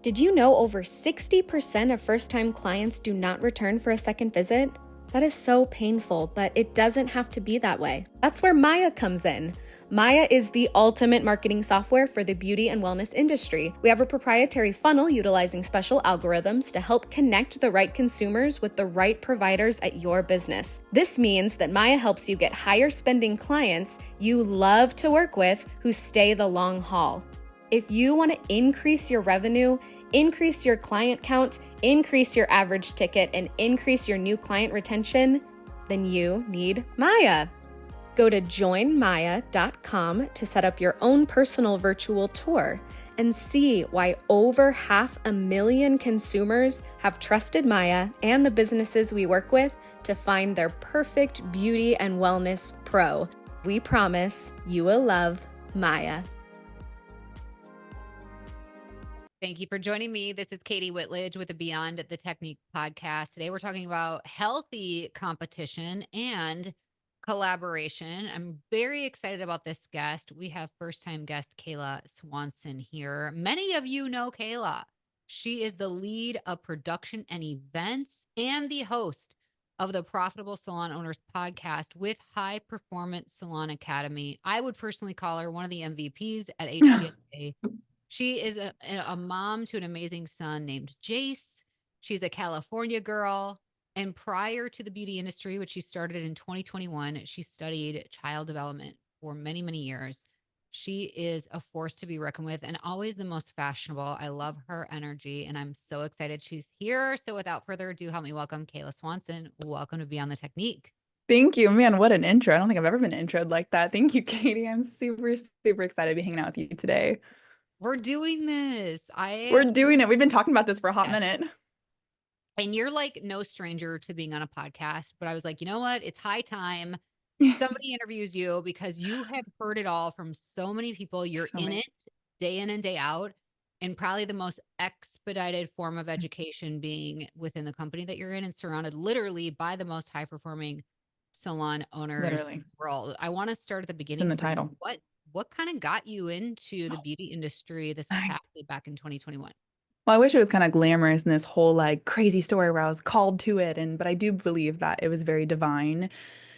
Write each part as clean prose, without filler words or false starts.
Did you know over 60% of first-time clients do not return for a second visit? That is so painful, but it doesn't have to be that way. That's where Maya comes in. Maya is the ultimate marketing software for the beauty and wellness industry. We have a proprietary funnel utilizing special algorithms to help connect the right consumers with the right providers at your business. This means that Maya helps you get higher spending clients you love to work with who stay the long haul. If you want to increase your revenue, increase your client count, increase your average ticket, and increase your new client retention, then you need Maya. Go to joinmaya.com to set up your own personal virtual tour and see why over 500,000 consumers have trusted Maya and the businesses we work with to find their perfect beauty and wellness pro. We promise you will love Maya. Thank you for joining me. This is Katie Whitledge with the Beyond the Technique podcast. Today we're talking about healthy competition and collaboration. I'm very excited about this guest. We have first-time guest Kayla Swanson here. Many of you know Kayla. She is the lead of production and events and the host of the Profitable Salon Owners podcast with High Performance Salon Academy. I would personally call her one of the MVPs at HPSA. She is a mom to an amazing son named Jace. She's a California girl. And prior to the beauty industry, which she started in 2021, she studied child development for many, many years. She is a force to be reckoned with and always the most fashionable. I love her energy and I'm so excited she's here. So without further ado, help me welcome Kayla Swanson. Welcome to Beyond the Technique. Thank you, man. What an intro. I don't think I've ever been introed like that. Thank you, Katie. I'm super, super excited to be hanging out with you today. We're doing this. We're doing it. We've been talking about this for a hot Yeah. minute. And you're like no stranger to being on a podcast, but I was like, you know what? It's high time somebody interviews you because you have heard it all from so many people. You're So in many. it day in and day out. And probably the most expedited form of education being within the company that you're in and surrounded literally by the most high performing salon owners Literally. in the world. I want to start at the It's beginning. in the For you. title. What kind of got you into the beauty industry this capacity back in 2021? Well, I wish it was kind of glamorous in this whole like crazy story where I was called to it. But I do believe that it was very divine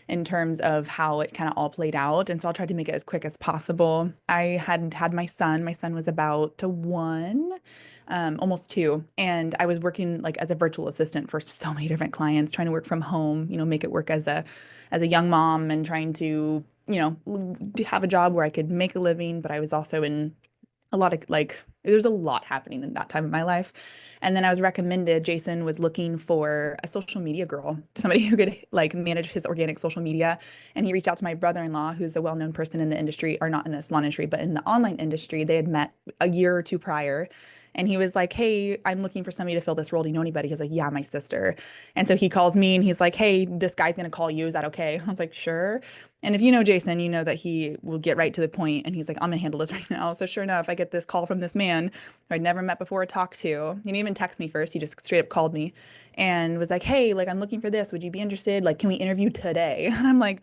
in terms of how it kind of all played out. And so I'll try to make it as quick as possible. I had my son. My son was about to 1, almost 2. And I was working like as a virtual assistant for so many different clients, trying to work from home, make it work as a young mom and trying to, have a job where I could make a living. But I was also in a lot of like there's a lot happening in that time of my life. And then I was recommended, Jason was looking for a social media girl, somebody who could like manage his organic social media. And he reached out to my brother-in-law, who's a well-known person in the industry, or not in the salon industry, but in the online industry. They had met a year or two prior. And he was like, hey, I'm looking for somebody to fill this role. Do you know anybody? He was like, yeah, my sister. And so he calls me and he's like, hey, this guy's going to call you. Is that okay? I was like, sure. And if you know Jason, you know that he will get right to the point. And he's like, I'm gonna handle this right now. So sure enough, I get this call from this man who I'd never met before or talked to. He didn't even text me first. He just straight up called me and was like, hey, like I'm looking for this. Would you be interested? Like, can we interview today? And I'm like,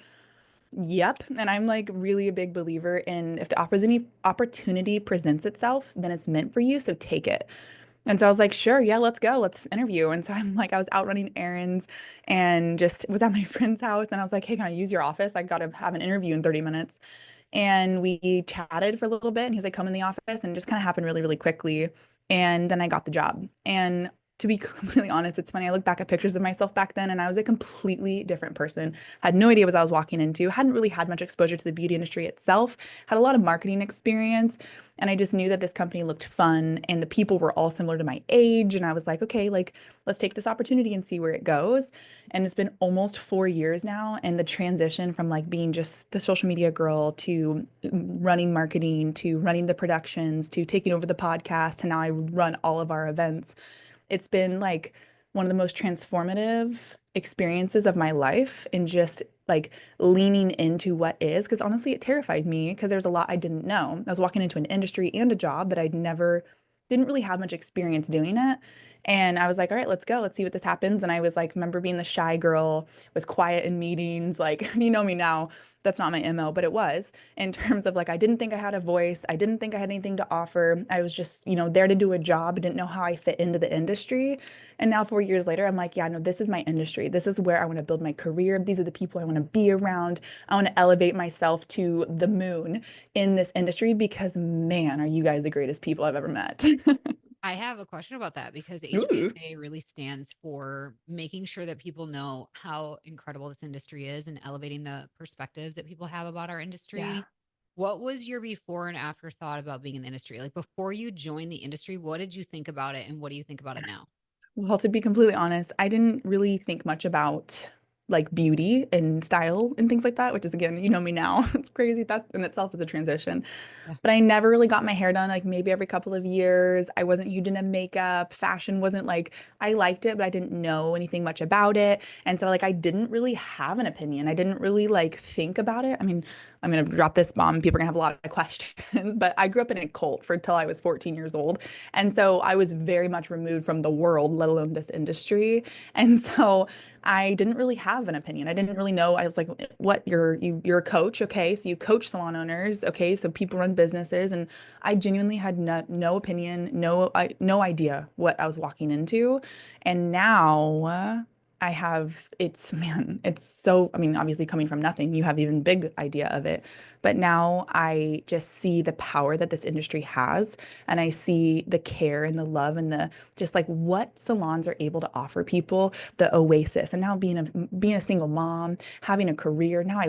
yep. And I'm like really a big believer in if the opportunity presents itself, then it's meant for you. So take it. And so I was like, sure, yeah, let's go. Let's interview. And so I'm like, I was out running errands and just was at my friend's house. And I was like, hey, can I use your office? I got to have an interview in 30 minutes. And we chatted for a little bit. And he was like, come in the office. And it just kind of happened really, really quickly. And then I got the job. And to be completely honest, it's funny. I look back at pictures of myself back then and I was a completely different person. Had no idea what I was walking into. Hadn't really had much exposure to the beauty industry itself. Had a lot of marketing experience. And I just knew that this company looked fun and the people were all similar to my age. And I was like, okay, like let's take this opportunity and see where it goes. And it's been almost 4 years now. And the transition from like being just the social media girl to running marketing to running the productions to taking over the podcast to now I run all of our events. It's been like one of the most transformative experiences of my life and just like leaning into what is, because honestly, it terrified me because there's a lot I didn't know. I was walking into an industry and a job that didn't really have much experience doing it. And I was like, all right, let's go. Let's see what this happens. And I was like, remember being the shy girl, was quiet in meetings. Like, you know me now, that's not my MO, but it was in terms of like, I didn't think I had a voice. I didn't think I had anything to offer. I was just, there to do a job, didn't know how I fit into the industry. And now 4 years later, I'm like, yeah, no, this is my industry. This is where I want to build my career. These are the people I want to be around. I want to elevate myself to the moon in this industry because, man, are you guys the greatest people I've ever met. I have a question about that because Ooh, HPSA really stands for making sure that people know how incredible this industry is and elevating the perspectives that people have about our yeah. industry. What was your before and after thought about being in the industry? Like before you joined the industry, what did you think about it and what do you think about it now? Well, to be completely honest, I didn't really think much about like beauty and style and things like that, which is again, you know me now. It's crazy. That in itself is a transition. Yeah. But I never really got my hair done, like maybe every couple of years. I wasn't huge into makeup. Fashion wasn't like, I liked it, but I didn't know anything much about it. And so like I didn't really have an opinion. I didn't really like think about it. I mean, I'm gonna drop this bomb. People are gonna have a lot of questions, but I grew up in a cult for until I was 14 years old. And so I was very much removed from the world, let alone this industry. And so I didn't really have an opinion. I didn't really know. I was like, what, you're a coach, okay? So you coach salon owners, okay? So people run businesses, and I genuinely had no opinion, no idea what I was walking into. And now I have it's man, it's so, I mean, obviously coming from nothing, you have even big idea of it. But now I just see the power that this industry has, and I see the care and the love and the just like what salons are able to offer people, the oasis. And now being a single mom, having a career, now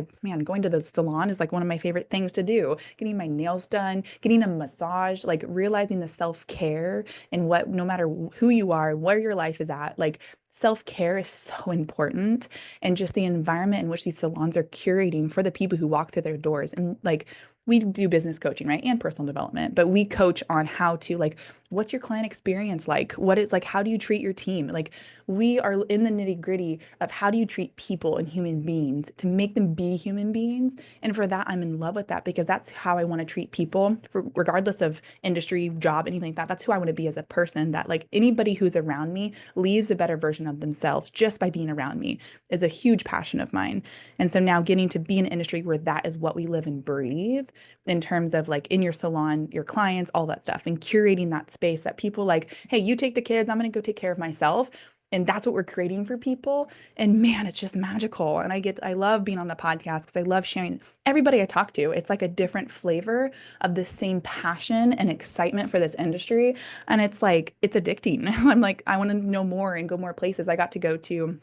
going to the salon is like one of my favorite things to do. Getting my nails done, getting a massage, like realizing the self-care and what no matter who you are, where your life is at, like self-care is so important, and just the environment in which these salons are curating for the people who walk through their doors. And like we do business coaching, right? And personal development, but we coach on how to like, what's your client experience like? What is like, how do you treat your team? Like we are in the nitty gritty of how do you treat people and human beings to make them be human beings. And for that, I'm in love with that because that's how I want to treat people for, regardless of industry, job, anything like that. That's who I want to be as a person, that like anybody who's around me leaves a better version of themselves just by being around me is a huge passion of mine. And so now getting to be in an industry where that is what we live and breathe in terms of like in your salon, your clients, all that stuff, and curating that space that people like, hey, you take the kids, I'm going to go take care of myself. And that's what we're creating for people. And man, it's just magical. And I love being on the podcast because I love sharing everybody I talk to. It's like a different flavor of the same passion and excitement for this industry. And it's like, it's addicting. I'm like, I want to know more and go more places. I got to go to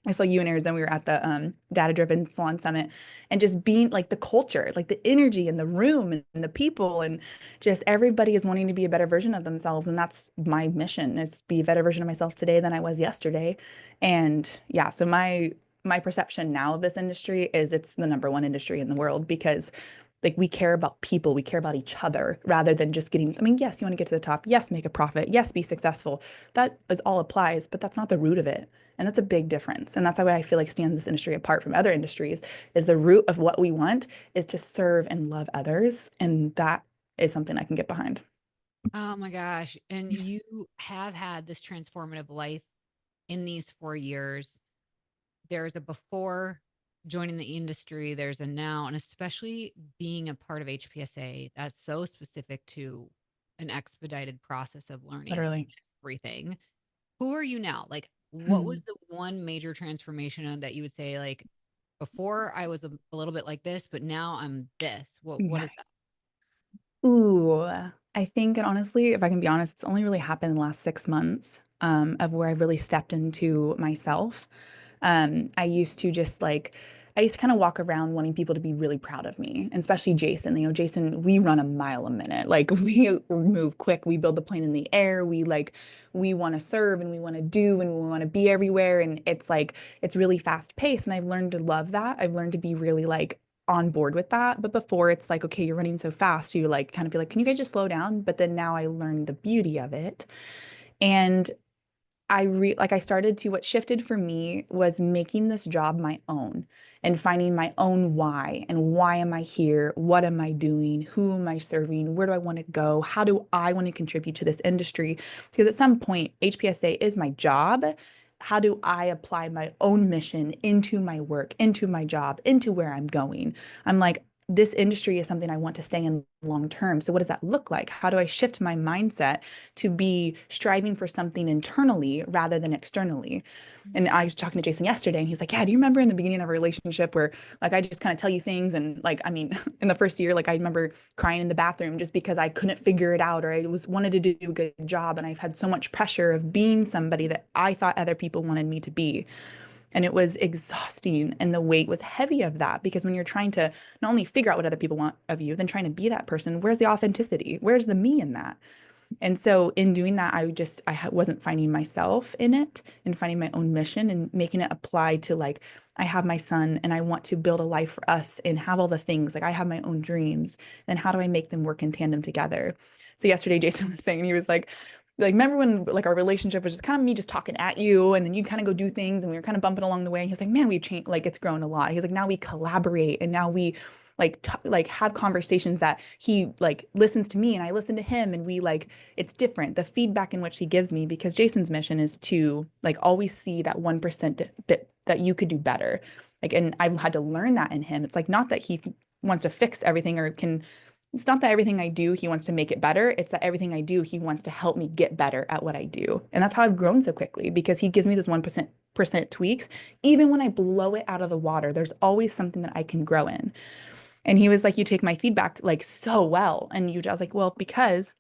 I saw you in Arizona. We were at the Data Driven Salon Summit, and just being like the culture, like the energy in the room and the people, and just everybody is wanting to be a better version of themselves. And that's my mission, is be a better version of myself today than I was yesterday. And yeah, so my perception now of this industry is it's the number one industry in the world because like we care about people, we care about each other rather than just getting, I mean, yes, you want to get to the top, yes, make a profit, yes, be successful. That is all applies, but that's not the root of it. And that's a big difference. And that's why I feel like stands this industry apart from other industries is the root of what we want is to serve and love others. And that is something I can get behind. Oh my gosh. And you have had this transformative life in these 4 years. There's a before joining the industry, there's a now, and especially being a part of HPSA, that's so specific to an expedited process of learning Literally. everything. Who are you now? Like, what Hmm. was the one major transformation that you would say, like, before I was a little bit like this, but now I'm this? What Yeah. is that? Ooh, I think, and honestly, if I can be honest, it's only really happened in the last 6 months of where I've really stepped into myself. I used to just like, I used to kind of walk around wanting people to be really proud of me, and especially Jason. Jason, we run a mile a minute. Like we move quick, we build the plane in the air. We want to serve and we want to do and we want to be everywhere. And it's like, it's really fast paced. And I've learned to love that. I've learned to be really like on board with that. But before it's like, okay, you're running so fast, you like kind of feel like, can you guys just slow down? But then now I learned the beauty of it. And I started to, what shifted for me was making this job my own and finding my own why, and why am I here? What am I doing? Who am I serving? Where do I want to go? How do I want to contribute to this industry? Because at some point HPSA is my job, how do I apply my own mission into my work, into my job, into where I'm going? I'm like, this industry is something I want to stay in long term. So what does that look like? How do I shift my mindset to be striving for something internally rather than externally? And I was talking to Jason yesterday, and he's like, yeah, do you remember in the beginning of a relationship where like I just kind of tell you things, and like, I mean, in the first year, like I remember crying in the bathroom just because I couldn't figure it out, or I was wanted to do a good job, and I've had so much pressure of being somebody that I thought other people wanted me to be. And it was exhausting, and the weight was heavy of that, because when you're trying to not only figure out what other people want of you, then trying to be that person, where's the authenticity? Where's the me in that? And so in doing that, wasn't finding myself in it and finding my own mission and making it apply to like, I have my son and I want to build a life for us and have all the things. Like I have my own dreams. Then how do I make them work in tandem together? So yesterday, Jason was saying, he was like, remember when like our relationship was just kind of me just talking at you, and then you kind of go do things and we were kind of bumping along the way. And he's like, man, we've changed, like it's grown a lot. He's like, now we collaborate, and now we like have conversations that he like listens to me and I listen to him, and we like, it's different, the feedback in which he gives me, because Jason's mission is to like always see that 1% bit that you could do better. Like, and I've had to learn that in him. It's like not that he wants to fix everything or can, it's not that everything I do he wants to make it better. It's that everything I do he wants to help me get better at what I do. And that's how I've grown so quickly, because he gives me those 1% tweaks. Even when I blow it out of the water, there's always something that I can grow in. And he was like, you take my feedback like so well. And I was like, well, because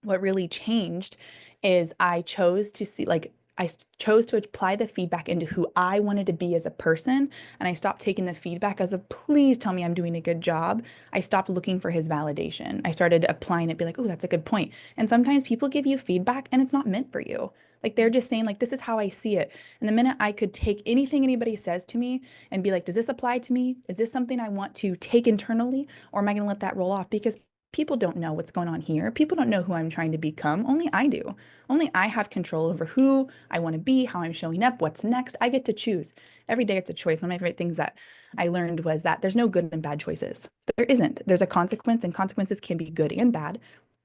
what really changed is I chose to apply the feedback into who I wanted to be as a person. And I stopped taking the feedback as a please tell me I'm doing a good job. I stopped looking for his validation. I started applying it, be like, oh, that's a good point. And sometimes people give you feedback and it's not meant for you. Like they're just saying, like, this is how I see it. And the minute I could take anything anybody says to me and be like, does this apply to me? Is this something I want to take internally? Or am I going to let that roll off? Because people don't know what's going on here. People don't know who I'm trying to become. Only I do. Only I have control over who I want to be, how I'm showing up, what's next. I get to choose. Every day it's a choice. One of my favorite things that I learned was that there's no good and bad choices. There isn't. There's a consequence, and consequences can be good and bad.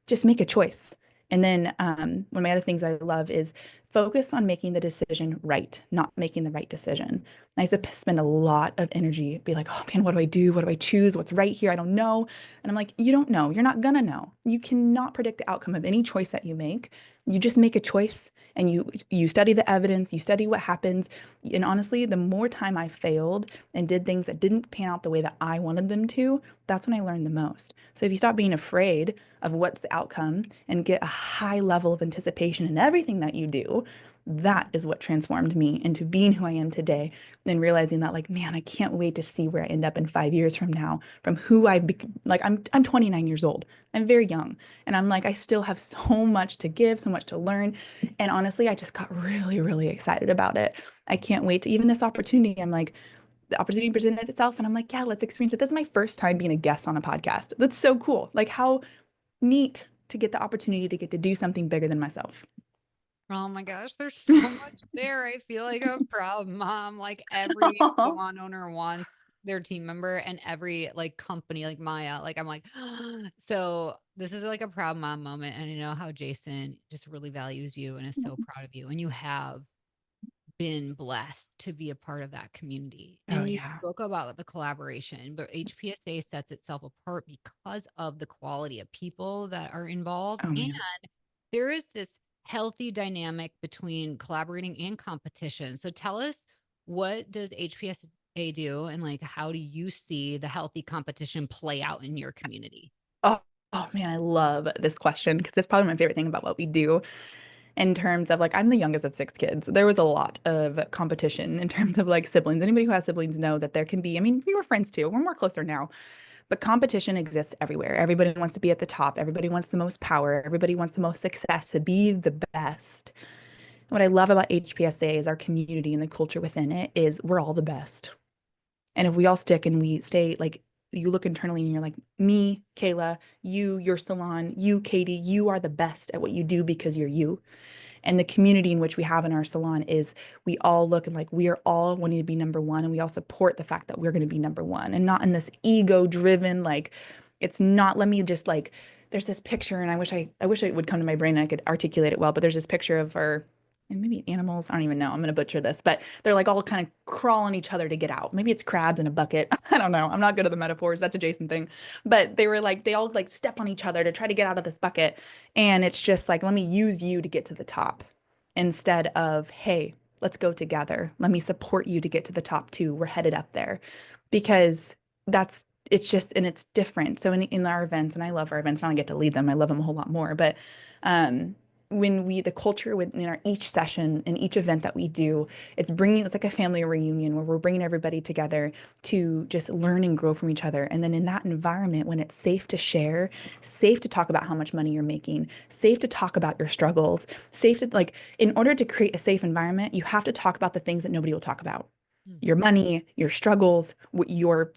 Just make a choice. And then one of my other things I love is focus on making the decision right, not making the right decision. I used to spend a lot of energy, be like, oh man, what do I do? What do I choose? What's right here? I don't know. And I'm like, you don't know. You're not gonna know. You cannot predict the outcome of any choice that you make. You just make a choice, and you study the evidence, you study what happens. And honestly, the more time I failed and did things that didn't pan out the way that I wanted them to, that's when I learned the most. So if you stop being afraid of what's the outcome and get a high level of anticipation in everything that you do, that is what transformed me into being who I am today, and realizing that like, man, I can't wait to see where I end up in 5 years from now, from who I've become. Like I'm 29 years old. I'm very young, and I'm like, I still have so much to give, so much to learn. And honestly, I just got really, really excited about it. I can't wait to even this opportunity. I'm like, the opportunity presented itself, and I'm like, yeah, let's experience it. This is my first time being a guest on a podcast. That's so cool. Like how neat to get the opportunity to get to do something bigger than myself. Oh my gosh, there's so much there. I feel like a proud mom. Like every salon owner wants their team member, and every like company like Maya. Like I'm like, so this is like a proud mom moment. And I know how Jason just really values you and is so proud of you. And you have been blessed to be a part of that community. Oh And you yeah. spoke about the collaboration, but HPSA sets itself apart because of the quality of people that are involved. Oh And man. there is this healthy dynamic between collaborating and competition. So tell us, what does HPSA do, and like how do you see the healthy competition play out in your community? Oh, oh man, I love this question, because it's probably my favorite thing about what we do, in terms of like, I'm the youngest of 6 kids. There was a lot of competition in terms of like siblings. Anybody who has siblings know that there can be, I mean, we were friends too. We're more closer now, but competition exists everywhere. Everybody wants to be at the top. Everybody wants the most power. Everybody wants the most success, to be the best. What I love about HPSA is our community, and the culture within it is we're all the best. And if we all stick and we stay like, you look internally and you're like, me, Kayla, you, your salon, you, Katie, you are the best at what you do because you're you. And the community in which we have in our salon is, we all look and like, we are all wanting to be number one, and we all support the fact that we're going to be number one, and not in this ego driven, like, it's not, let me just like, there's this picture, and I wish it would come to my brain and I could articulate it well, but there's this picture of our and maybe animals. I don't even know. I'm gonna butcher this, but they're like all kind of crawl on each other to get out. Maybe it's crabs in a bucket. I don't know. I'm not good at the metaphors. That's a Jason thing. But they were like, they all like step on each other to try to get out of this bucket. And it's just like, let me use you to get to the top instead of, hey, let's go together. Let me support you to get to the top too. We're headed up there. Because that's it's just and it's different. So in our events, and I love our events, and I get to lead them. I love them a whole lot more. But um when we the culture within our each session and each event that we do, it's like a family reunion where we're bringing everybody together to just learn and grow from each other. And then in that environment, when it's safe to share, safe to talk about how much money you're making, safe to talk about your struggles, safe to like in order to create a safe environment, you have to talk about the things that nobody will talk about. Mm. Your money, your struggles, your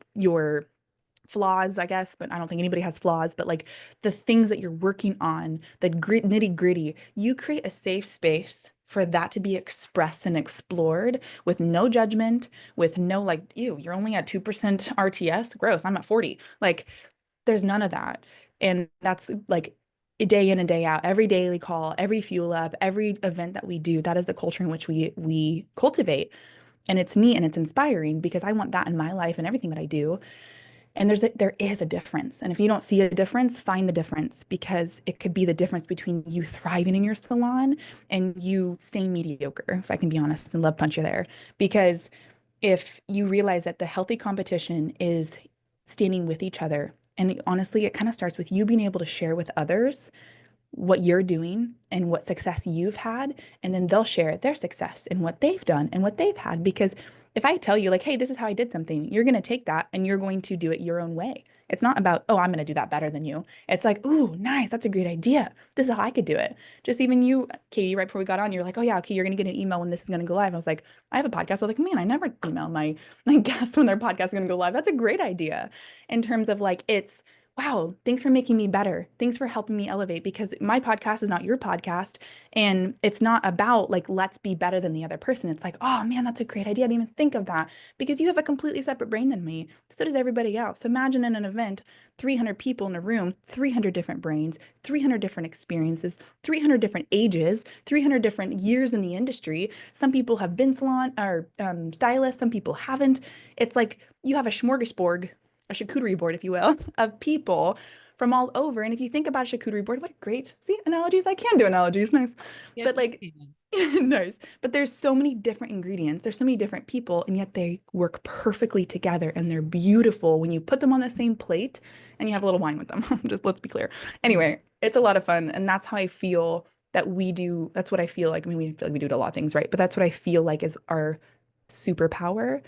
flaws, I guess, but I don't think anybody has flaws, but like the things that you're working on, the nitty gritty, you create a safe space for that to be expressed and explored with no judgment, with no like, ew, you're only at 2% RTS. Gross, I'm at 40. Like, there's none of that. And that's like a day in and day out, every daily call, every fuel up, every event that we do, that is the culture in which we cultivate. And it's neat and it's inspiring because I want that in my life and everything that I do. And there is a difference. And if you don't see a difference, find the difference because it could be the difference between you thriving in your salon and you staying mediocre, if I can be honest and love punch you there. Because if you realize that the healthy competition is standing with each other, and honestly, it kind of starts with you being able to share with others what you're doing and what success you've had, and then they'll share their success and what they've done and what they've had. Because if I tell you, like, hey, this is how I did something, you're going to take that and you're going to do it your own way. It's not about, oh, I'm going to do that better than you. It's like, ooh, nice. That's a great idea. This is how I could do it. Just even you, Katie, right before we got on, you're like, oh, yeah, okay, you're going to get an email when this is going to go live. I was like, I have a podcast. I was like, man, I never email my guests when their podcast is going to go live. That's a great idea in terms of like, it's, wow, thanks for making me better. Thanks for helping me elevate because my podcast is not your podcast. And it's not about like, let's be better than the other person. It's like, oh man, that's a great idea. I didn't even think of that because you have a completely separate brain than me. So does everybody else. So imagine in an event, 300 people in a room, 300 different brains, 300 different experiences, 300 different ages, 300 different years in the industry. Some people have been salon or stylists, some people haven't. It's like you have a smorgasbord, a charcuterie board, if you will, of people from all over. And if you think about a charcuterie board, what a great, see, analogies. I can do analogies, nice. Yes, But you like, can. nice. But there's so many different ingredients. There's so many different people, and yet they work perfectly together and they're beautiful when you put them on the same plate and you have a little wine with them. Just let's be clear. Mhm. Anyway, it's a lot of fun. And that's how I feel that we do. That's what I feel like. I mean, we feel like we do a lot of things, right? But that's what I feel like is our superpower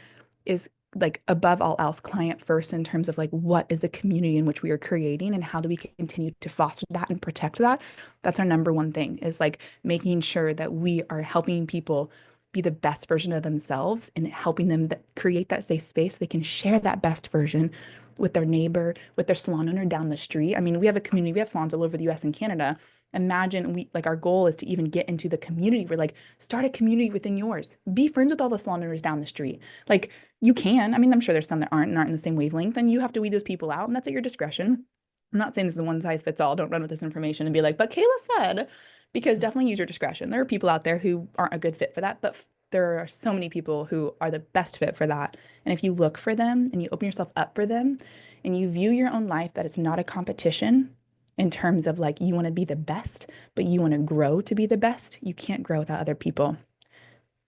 is like above all else client first in terms of like what is the community in which we are creating and how do we continue to foster that and protect that. That's our number one thing is like making sure that we are helping people be the best version of themselves and helping them create that safe space so they can share that best version with their neighbor, with their salon owner down the street. I mean, we have a community, we have salons all over the US and Canada. Imagine we like our goal is to even get into the community. We're like, start a community within yours. Be friends with all the salon owners down the street. Like you can. I mean, I'm sure there's some that aren't in the same wavelength, and you have to weed those people out, and that's at your discretion. I'm not saying this is a one size fits all. Don't run with this information and be like, but Kayla said, because Mhm. definitely use your discretion. There are people out there who aren't a good fit for that, but there are so many people who are the best fit for that. And if you look for them and you open yourself up for them and you view your own life that it's not a competition in terms of like you want to be the best, but you want to grow to be the best, you can't grow without other people.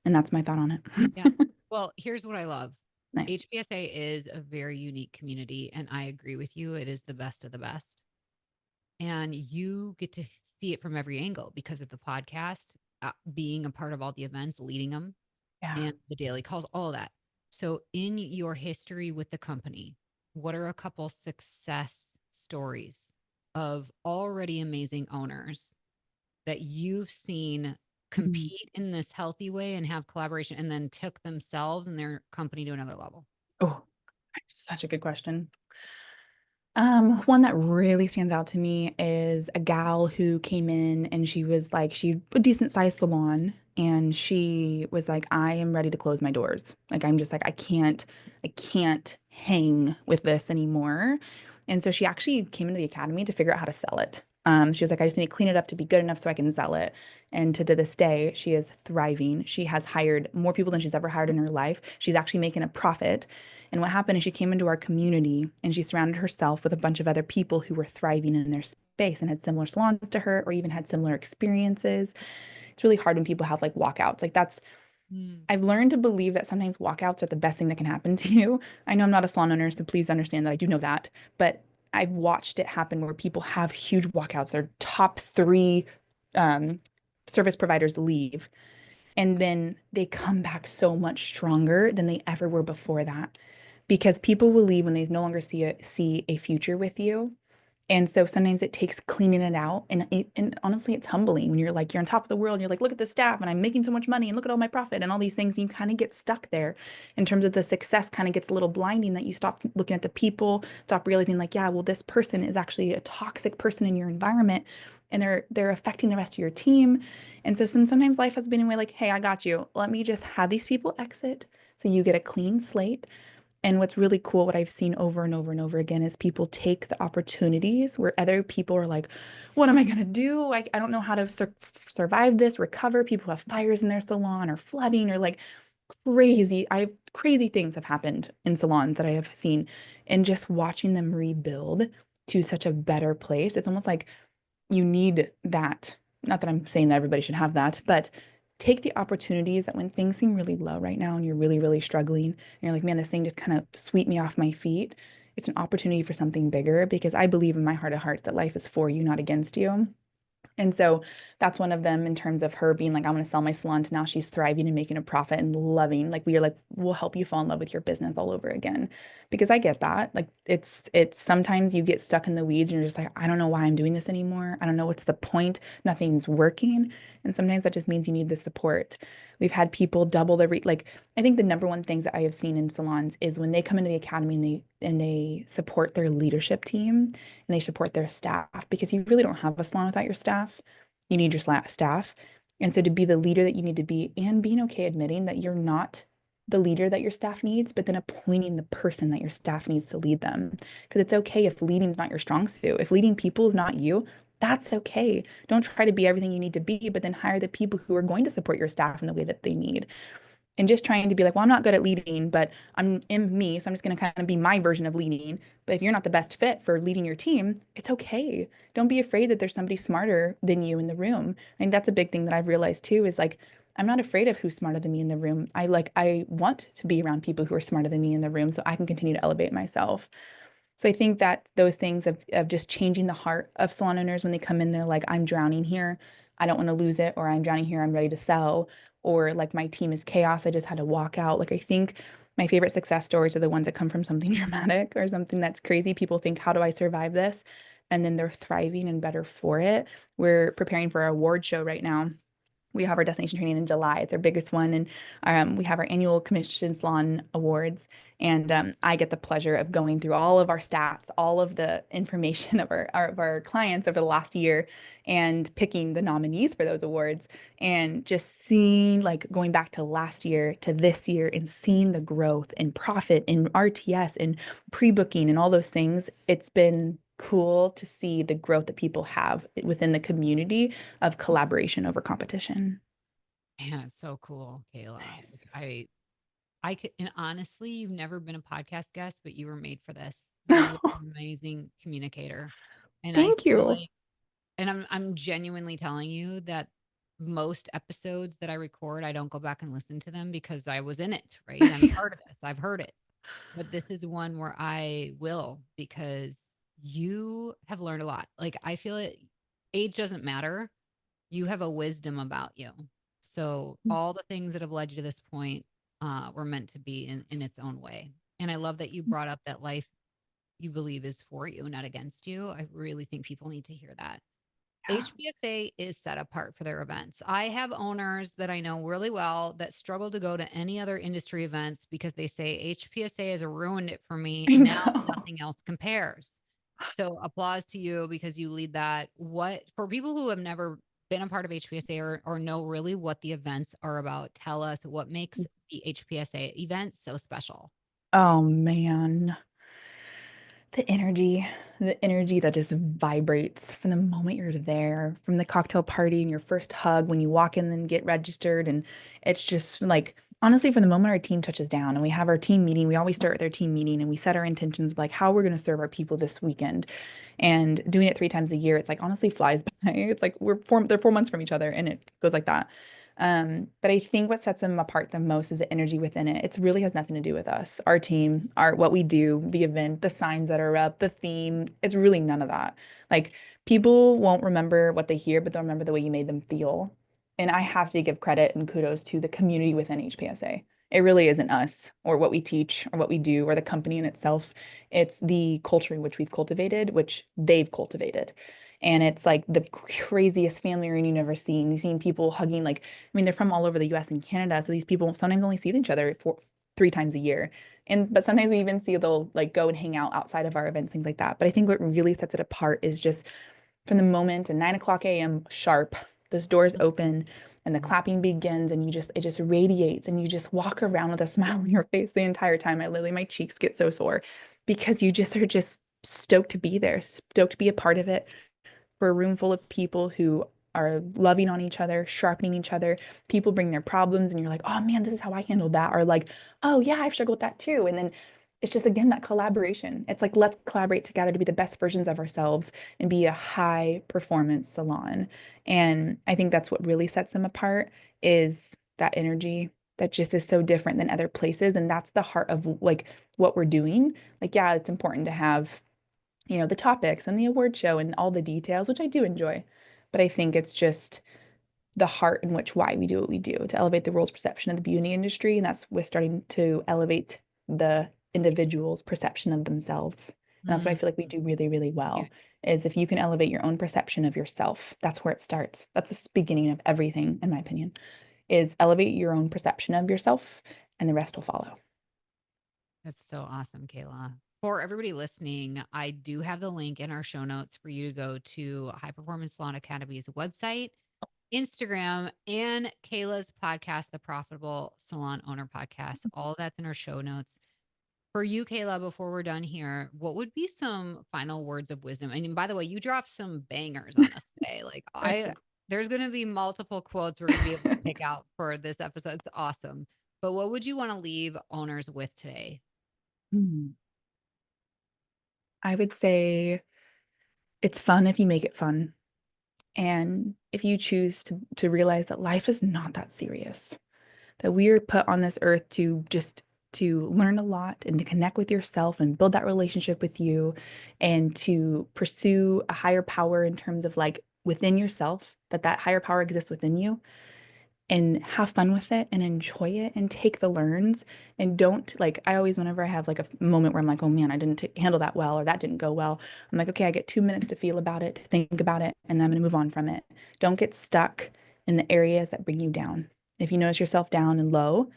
And that's my thought on Yeah. it. Well, here's what I love. Nice. HPSA is a very unique community, and I agree with you. It is the best of the best. And you get to see it from every angle because of the podcast, being a part of all the events, leading them, Yeah. and the daily calls, all of that. So, in your history with the company, what are a couple success stories of already amazing owners that you've seen Mhm. compete in this healthy way and have collaboration and then took themselves and their company to another level? Oh, such a good question. One that really stands out to me is a gal who came in and she was like, she a decent sized salon and she was like, I am ready to close my doors. Like I'm just like, I can't hang with this anymore. And so she actually came into the academy to figure out how to sell it. She was like, I just need to clean it up to be good enough so I can sell it. And to this day, she is thriving. She has hired more people than she's ever hired in her life. She's actually making a profit. And what happened is she came into our community and she surrounded herself with a bunch of other people who were thriving in their space and had similar salons to her or even had similar experiences. It's really hard when people have like walkouts. Like that's Mm. I've learned to believe that sometimes walkouts are the best thing that can happen to you. I know I'm not a salon owner, so please understand that I do know that. But I've watched it happen where people have huge walkouts. Their top three um, service providers leave, and then they come back so much stronger than they ever were before that. Because people will leave when they no longer see a future with you. And so sometimes it takes cleaning it out. And honestly, it's humbling when you're like, you're on top of the world and you're like, look at the staff and I'm making so much money and look at all my profit and all these things. And you kind of get stuck there in terms of the success kind of gets a little blinding that you stop looking at the people, stop realizing like, yeah, well, this person is actually a toxic person in your environment and they're affecting the rest of your team. And so sometimes life has been a way like, hey, I got you. Let me just have these people exit so you get a clean slate. And what's really cool, what I've seen over and over and over again, is people take the opportunities where other people are like, what am I going to do? I don't know how to survive this, recover. People have fires in their salon or flooding or like crazy things have happened in salons that I have seen. And just watching them rebuild to such a better place, it's almost like you need that. Not that I'm saying that everybody should have that, but take the opportunities that when things seem really low right now and you're really struggling and you're like, man, this thing just kind of swept me off my feet. It's an opportunity for something bigger because I believe in my heart of hearts that life is for you, not against you. And so that's one of them in terms of her being like, I'm going to sell my salon to now she's thriving and making a profit and loving. Like we are like, we'll help you fall in love with your business all over again. Because I get that. Like it's sometimes you get stuck in the weeds and you're just like, I don't know why I'm doing this anymore. I don't know what's the point. Nothing's working. And sometimes that just means you need the support. We've had people double their like I think the number one things that I have seen in salons is when they come into the academy and they support their leadership team and they support their staff because you really don't have a salon without your staff. You need your staff. And so to be the leader that you need to be and being okay admitting that you're not the leader that your staff needs, but then appointing the person that your staff needs to lead them. Because it's okay if leading is not your strong suit. If leading people is not you, that's okay. Don't try to be everything you need to be, but then hire the people who are going to support your staff in the way that they need and just trying to be like, well, I'm not good at leading, but I'm in me, so I'm just going to kind of be my version of leading. But if you're not the best fit for leading your team, it's okay. Don't be afraid that there's somebody smarter than you in the room. I think that's a big thing that I've realized too is like I'm not afraid of who's smarter than me in the room. I want to be around people who are smarter than me in the room so I can continue to elevate myself. So I think that those things of just changing the heart of salon owners when they come in, they're like, I'm drowning here. I don't want to lose it, or I'm drowning here. I'm ready to sell, or like my team is chaos. I just had to walk out. Like I think my favorite success stories are the ones that come from something dramatic or something that's crazy. People think, how do I survive this? And then they're thriving and better for it. We're preparing for our award show right now. We have our destination training in July. It's our biggest one. And we have our annual Commission Salon Awards. And I get the pleasure of going through all of our stats, all of the information of our clients over the last year and picking the nominees for those awards and just seeing like going back to last year to this year and seeing the growth in profit in RTS and pre-booking and all those things. It's been cool to see the growth that people have within the community of collaboration over competition. Man, it's so cool, Kayla. Nice. Like, I could, and honestly, you've never been a podcast guest, but you were made for this. You are an amazing communicator. And I Thank feel you. like, and I'm genuinely telling you that most episodes that I record, I don't go back and listen to them because I was in it, right? I'm part of this. I've heard it. But this is one where I will because you have learned a lot. Like I feel it, age doesn't matter. You have a wisdom about you. So all the things that have led you to this point were meant to be in its own way. And I love that you brought up that life you believe is for you, not against you. I really think people need to hear that. Yeah. HPSA is set apart for their events. I have owners that I know really well that struggle to go to any other industry events because they say HPSA has ruined it for me. I Now know. nothing else compares. So applause to you because you lead that. What for people who have never been a part of HPSA or know really what the events are about, tell us what makes the HPSA event so special. Oh man. The energy, the energy that just vibrates from the moment you're there, from the cocktail party and your first hug when you walk in and get registered. And it's just like, honestly, from the moment our team touches down and we have our team meeting, we always start with our team meeting and we set our intentions of like how we're going to serve our people this weekend. And doing it 3 times a year, it's like honestly flies by. It's like they're 4 months from each other and it goes like that. But I think what sets them apart the most is the energy within it. It really has nothing to do with us, our team, our what we do, the event, the signs that are up, the theme. It's really none of that. Like people won't remember what they hear, but they'll remember the way you made them feel. And I have to give credit and kudos to the community within HPSA. It really isn't us or what we teach or what we do or the company in itself. It's the culture in which we've cultivated, which they've cultivated. And it's like the craziest family reunion you've ever seen. You've seen people hugging, like, I mean, they're from all over the US and Canada. So these people sometimes only see each other 3 times a year. But sometimes we even see they'll like go and hang out outside of our events, things like that. But I think what really sets it apart is just from the moment at 9 o'clock a.m. sharp, those doors open and the clapping begins and it just radiates and you just walk around with a smile on your face the entire time. My cheeks get so sore because you just are just stoked to be there, stoked to be a part of it for a room full of people who are loving on each other, sharpening each other. People bring their problems, and you're like, oh man, this is how I handled that. Or like, oh yeah, I've struggled with that too. And then it's just, again, that collaboration. It's like, let's collaborate together to be the best versions of ourselves and be a high performance salon. And I think that's what really sets them apart is that energy that just is so different than other places. And that's the heart of like what we're doing. Like, yeah, it's important to have the topics and the award show and all the details, which I do enjoy. But I think it's just the heart in which why we do what we do to elevate the world's perception of the beauty industry. And that's with starting to elevate the individual's perception of themselves. And that's what I Mm, feel like we do really, really well huge. is if you can elevate your own perception of yourself, that's where it starts. That's the beginning of everything, in my opinion, is elevate your own perception of yourself and the rest will follow. That's so awesome, Kayla. For everybody listening, I do have the link in our show notes for you to go to High Performance Salon Academy's website, Instagram, and Kayla's podcast, the Profitable Salon Owner Podcast. All that's in our show notes. For you, Kayla, before we're done here, what would be some final words of wisdom? And by the way, you dropped some bangers on us today. Excellent. There's going to be multiple quotes we're going to be able to pick out for this episode. It's awesome. But what would you want to leave owners with today? Hmm. I would say it's fun if you make it fun. And if you choose to realize that life is not that serious, that we are put on this earth to learn a lot and to connect with yourself and build that relationship with you and to pursue a higher power in terms of like within yourself, that higher power exists within you and have fun with it and enjoy it and take the learns and don't like I always whenever I have like a moment where I'm like, oh man, I didn't handle that well or that didn't go well, I'm like, okay, I get 2 minutes to feel about it, to think about it, and I'm going to move on from it. Don't get stuck in the areas that bring you down. If you notice yourself down and low,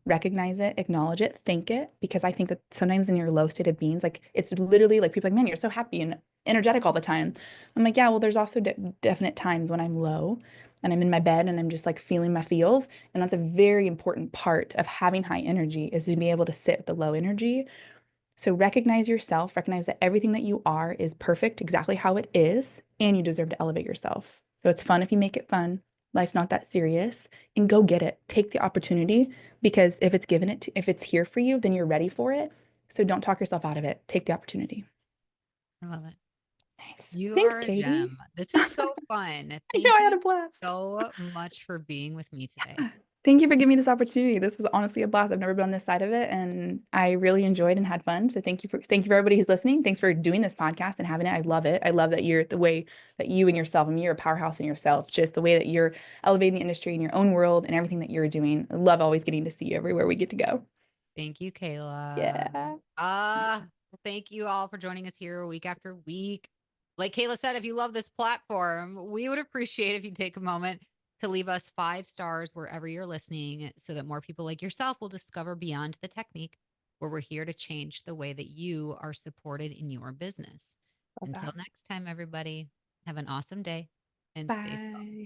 recognize it, acknowledge it, think it, because I think that sometimes in your low state of beings, like it's literally like people are like, man, you're so happy and energetic all the time. I'm like, yeah, well, there's also definite times when I'm low and I'm in my bed and I'm just like feeling my feels. And that's a very important part of having high energy is to be able to sit with the low energy. So recognize yourself, recognize that everything that you are is perfect exactly how it is, and you deserve to elevate yourself. So it's fun if you make it fun. Life's not that serious, and go get it. Take the opportunity because if it's here for you, then you're ready for it. So don't talk yourself out of it. Take the opportunity. I love it. Nice. You Thanks, are a Katie. gem. This is so fun. I know Thank I had you a blast. so much for being with me today. Thank you for giving me this opportunity. This was honestly a blast. I've never been on this side of it, and I really enjoyed and had fun. So thank you for everybody who's listening. Thanks for doing this podcast and having it. I love it. I love that you're the way that you and yourself, I mean, you're a powerhouse in yourself, just the way that you're elevating the industry in your own world and everything that you're doing. I love always getting to see you everywhere we get to go. Thank you, Kayla. Yeah. Well, thank you all for joining us here week after week. Like Kayla said, if you love this platform, we would appreciate if you take a moment to leave us 5 stars wherever you're listening so that more people like yourself will discover Beyond the Technique, where we're here to change the way that you are supported in your business. Love Until that. next time, everybody, have an awesome day and stay Bye.